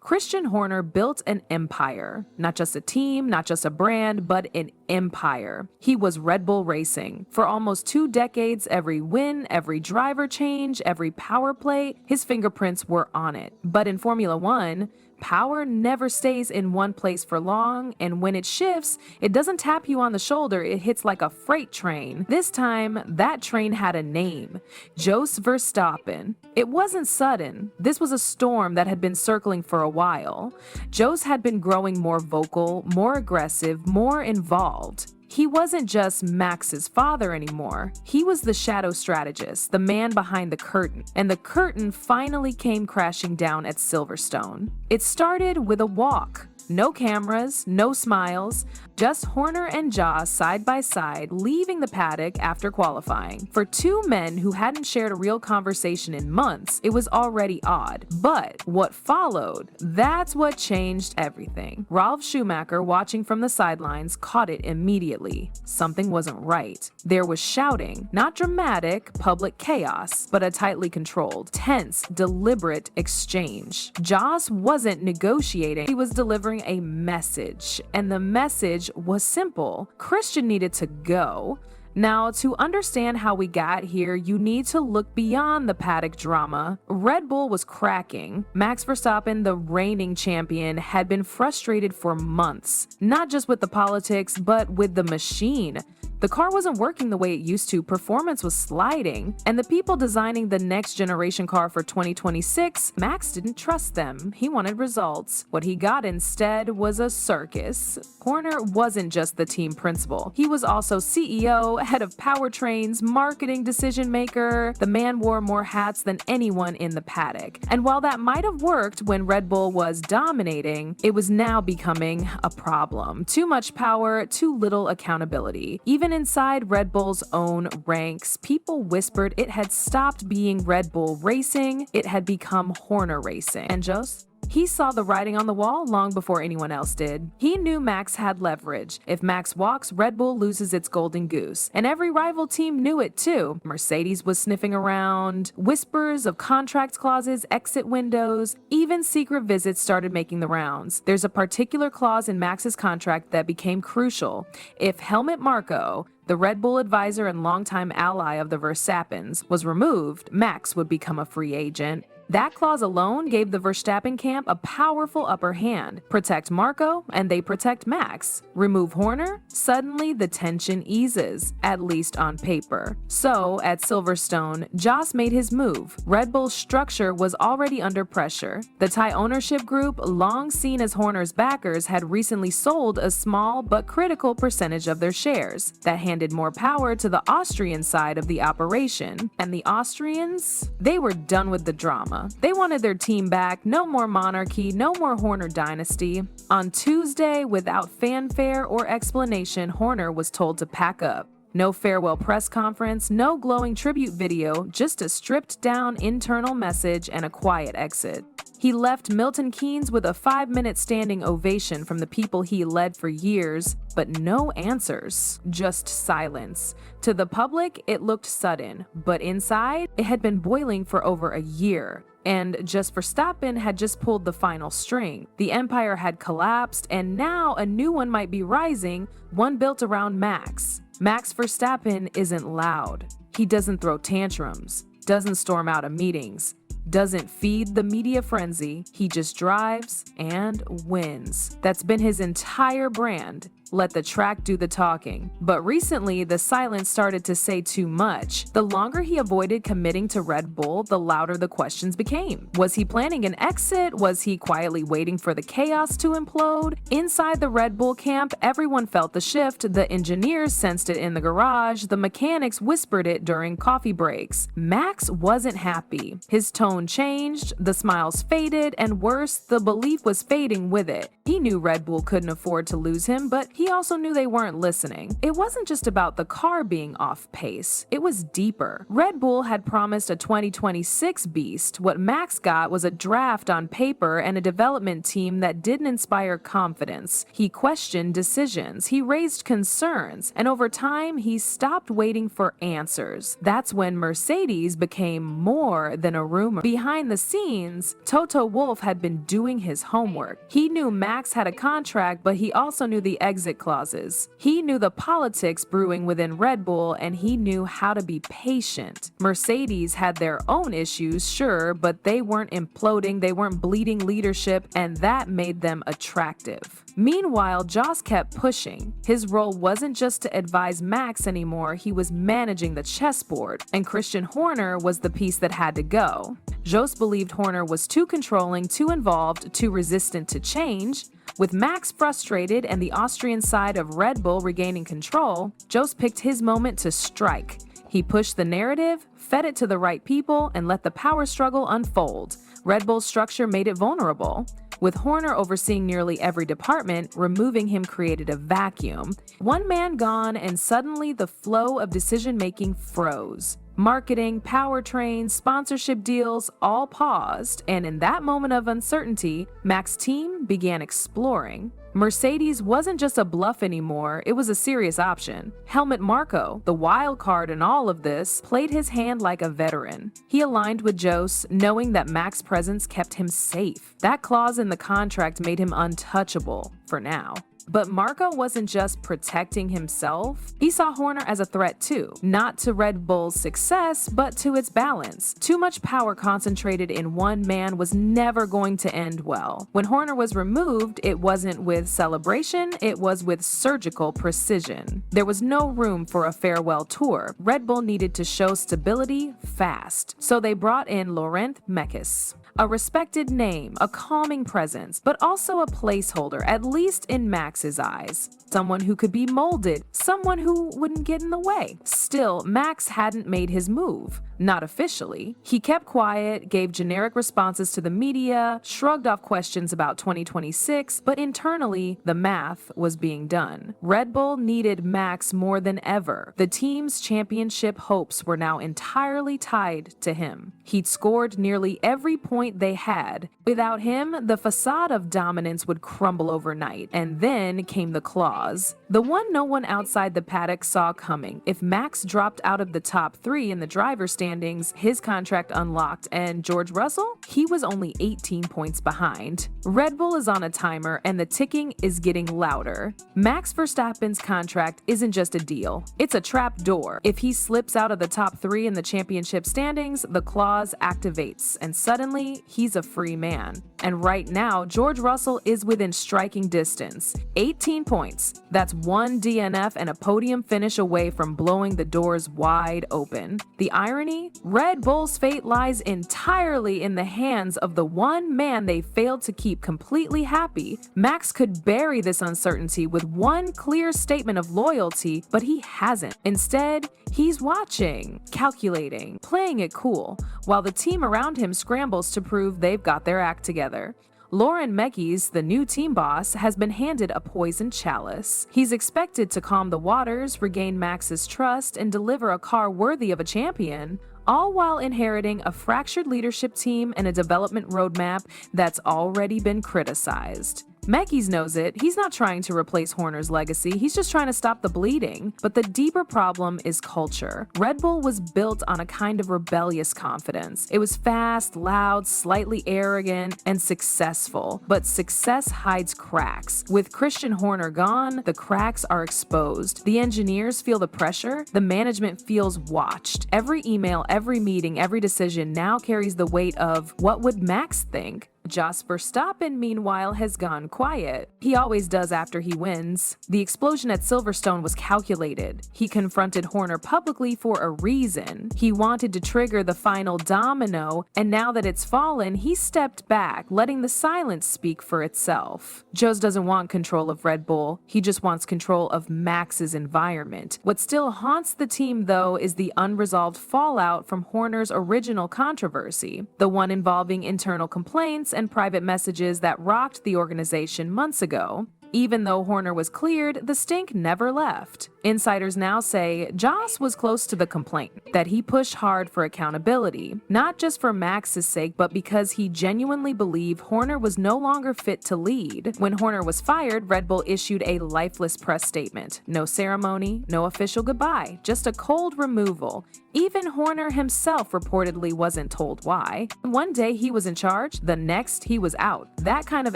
Christian Horner built an empire. Not just a team, not just a brand, but an empire. He was Red Bull Racing. For almost 2 decades, every win, every driver change, every power play, his fingerprints were on it. But in Formula One, power never stays in one place for long, and when it shifts, it doesn't tap you on the shoulder, it hits like a freight train. This time, that train had a name: Jos Verstappen. It wasn't sudden. This was a storm that had been circling for a while. Jos had been growing more vocal, more aggressive, more involved. He wasn't just Max's father anymore. He was the shadow strategist, the man behind the curtain. And the curtain finally came crashing down at Silverstone. It started with a walk. No cameras, no smiles, just Horner and Jos side by side leaving the paddock after qualifying. For 2 men who hadn't shared a real conversation in months, it was already odd. But what followed, that's what changed everything. Ralf Schumacher, watching from the sidelines, caught it immediately. Something wasn't right. There was shouting, not dramatic, public chaos, but a tightly controlled, tense, deliberate exchange. Jos wasn't negotiating, he was delivering a message, and the message was simple. Christian needed to go. Now, to understand how we got here, you need to look beyond the paddock drama. Red Bull was cracking. Max Verstappen, the reigning champion, had been frustrated for months, not just with the politics, but with the machine. The car wasn't working the way it used to, performance was sliding, and the people designing the next generation car for 2026, Max didn't trust them. He wanted results. What he got instead was a circus. Horner wasn't just the team principal. He was also CEO, head of powertrains, marketing decision maker. The man wore more hats than anyone in the paddock. And while that might have worked when Red Bull was dominating, it was now becoming a problem. Too much power, too little accountability. Even inside Red Bull's own ranks, people whispered it had stopped being Red Bull Racing, it had become Horner Racing. And Jos? He saw the writing on the wall long before anyone else did. He knew Max had leverage. If Max walks, Red Bull loses its golden goose. And every rival team knew it too. Mercedes was sniffing around. Whispers of contract clauses, exit windows, even secret visits started making the rounds. There's a particular clause in Max's contract that became crucial. If Helmut Marko, the Red Bull advisor and longtime ally of the Verstappens, was removed, Max would become a free agent. That clause alone gave the Verstappen camp a powerful upper hand. Protect Marko, and they protect Max. Remove Horner, suddenly the tension eases, at least on paper. So, at Silverstone, Jos made his move. Red Bull's structure was already under pressure. The Thai ownership group, long seen as Horner's backers, had recently sold a small but critical percentage of their shares. That handed more power to the Austrian side of the operation. And the Austrians? They were done with the drama. They wanted their team back, no more monarchy, no more Horner dynasty. On Tuesday, without fanfare or explanation, Horner was told to pack up. No farewell press conference, no glowing tribute video, just a stripped-down internal message and a quiet exit. He left Milton Keynes with a 5-minute standing ovation from the people he led for years, but no answers, just silence. To the public, it looked sudden, but inside, it had been boiling for over a year. And Jos Verstappen had just pulled the final string. The empire had collapsed, and now a new one might be rising, one built around Max. Max Verstappen isn't loud. He doesn't throw tantrums, doesn't storm out of meetings, doesn't feed the media frenzy. He just drives and wins. That's been his entire brand. Let the track do the talking. But recently, the silence started to say too much. The longer he avoided committing to Red Bull, the louder the questions became. Was he planning an exit? Was he quietly waiting for the chaos to implode? Inside the Red Bull camp, everyone felt the shift. The engineers sensed it in the garage. The mechanics whispered it during coffee breaks. Max wasn't happy. His tone changed, the smiles faded, and worse, the belief was fading with it. He knew Red Bull couldn't afford to lose him, but he also knew they weren't listening. It wasn't just about the car being off pace, it was deeper. Red Bull had promised a 2026 beast. What Max got was a draft on paper and a development team that didn't inspire confidence. He questioned decisions, he raised concerns, and over time he stopped waiting for answers. That's when Mercedes became more than a rumor. Behind the scenes, Toto Wolff had been doing his homework. He knew Max had a contract, but he also knew the exit clauses. He knew the politics brewing within Red Bull, and he knew how to be patient. Mercedes had their own issues, sure, but they weren't imploding, they weren't bleeding leadership, and that made them attractive. Meanwhile, Jos kept pushing. His role wasn't just to advise Max anymore, he was managing the chessboard, and Christian Horner was the piece that had to go. Jos believed Horner was too controlling, too involved, too resistant to change. With Max frustrated and the Austrian side of Red Bull regaining control, Jos picked his moment to strike. He pushed the narrative, fed it to the right people, and let the power struggle unfold. Red Bull's structure made it vulnerable. With Horner overseeing nearly every department, removing him created a vacuum. One man gone, and suddenly the flow of decision-making froze. Marketing, powertrains, sponsorship deals all paused, and in that moment of uncertainty, Max's team began exploring. Mercedes wasn't just a bluff anymore, it was a serious option. Helmut Marko, the wild card in all of this, played his hand like a veteran. He aligned with Jos, knowing that Max's presence kept him safe. That clause in the contract made him untouchable, for now. But Marko wasn't just protecting himself. He saw Horner as a threat too, not to Red Bull's success, but to its balance. Too much power concentrated in one man was never going to end well. When Horner was removed, it wasn't with celebration, it was with surgical precision. There was no room for a farewell tour. Red Bull needed to show stability fast, so they brought in Laurent Mekies. A respected name, a calming presence, but also a placeholder, at least in Max's eyes. Someone who could be molded, someone who wouldn't get in the way. Still, Max hadn't made his move. Not officially. He kept quiet, gave generic responses to the media, shrugged off questions about 2026, but internally, the math was being done. Red Bull needed Max more than ever. The team's championship hopes were now entirely tied to him. He'd scored nearly every point they had. Without him, the facade of dominance would crumble overnight, and then came the clause. The one no one outside the paddock saw coming. If Max dropped out of the top 3 in the driver's standings, his contract unlocked, and George Russell? He was only 18 points behind. Red Bull is on a timer, and the ticking is getting louder. Max Verstappen's contract isn't just a deal, it's a trap door. If he slips out of the top 3 in the championship standings, the clause activates, and suddenly, he's a free man. And right now, George Russell is within striking distance. 18 points. That's 1 DNF and a podium finish away from blowing the doors wide open. The irony? Red Bull's fate lies entirely in the hands of the one man they failed to keep completely happy. Max could bury this uncertainty with one clear statement of loyalty, but he hasn't. Instead, he's watching, calculating, playing it cool, while the team around him scrambles to prove they've got their act together. Laurent Mekies, the new team boss, has been handed a poisoned chalice. He's expected to calm the waters, regain Max's trust, and deliver a car worthy of a champion, all while inheriting a fractured leadership team and a development roadmap that's already been criticized. Mekies knows it. He's not trying to replace Horner's legacy, he's just trying to stop the bleeding. But the deeper problem is culture. Red Bull was built on a kind of rebellious confidence. It was fast, loud, slightly arrogant, and successful. But success hides cracks. With Christian Horner gone, the cracks are exposed. The engineers feel the pressure, the management feels watched. Every email, every meeting, every decision now carries the weight of, what would Max think? Jos Verstappen, meanwhile, has gone quiet. He always does after he wins. The explosion at Silverstone was calculated. He confronted Horner publicly for a reason. He wanted to trigger the final domino, and now that it's fallen, he stepped back, letting the silence speak for itself. Jos doesn't want control of Red Bull. He just wants control of Max's environment. What still haunts the team, though, is the unresolved fallout from Horner's original controversy, the one involving internal complaints and private messages that rocked the organization months ago. Even though Horner was cleared, the stink never left. Insiders now say Jos was close to the complaint, that he pushed hard for accountability, not just for Max's sake, but because he genuinely believed Horner was no longer fit to lead. When Horner was fired, Red Bull issued a lifeless press statement. No ceremony, no official goodbye, just a cold removal. Even Horner himself reportedly wasn't told why. One day he was in charge, the next he was out. That kind of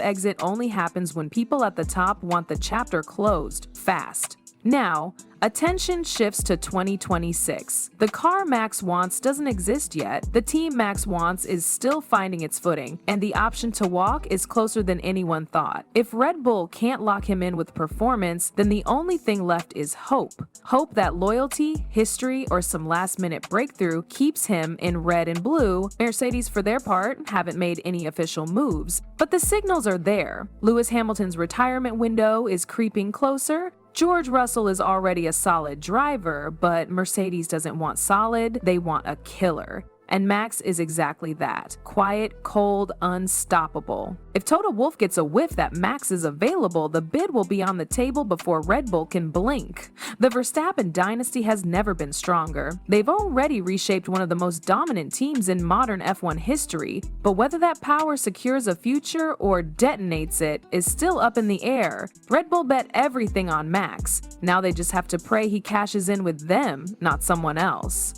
exit only happens when people at the top want the chapter closed, fast. Now, attention shifts to 2026. The car Max wants doesn't exist yet. The team Max wants is still finding its footing, and the option to walk is closer than anyone thought. If Red Bull can't lock him in with performance, then the only thing left is hope. Hope that loyalty, history, or some last-minute breakthrough keeps him in red and blue. Mercedes, for their part, haven't made any official moves, but the signals are there. Lewis Hamilton's retirement window is creeping closer. George Russell is already a solid driver, but Mercedes doesn't want solid, they want a killer. And Max is exactly that. Quiet, cold, unstoppable. If Toto Wolff gets a whiff that Max is available, the bid will be on the table before Red Bull can blink. The Verstappen dynasty has never been stronger. They've already reshaped one of the most dominant teams in modern F1 history, but whether that power secures a future or detonates it is still up in the air. Red Bull bet everything on Max. Now they just have to pray he cashes in with them, not someone else.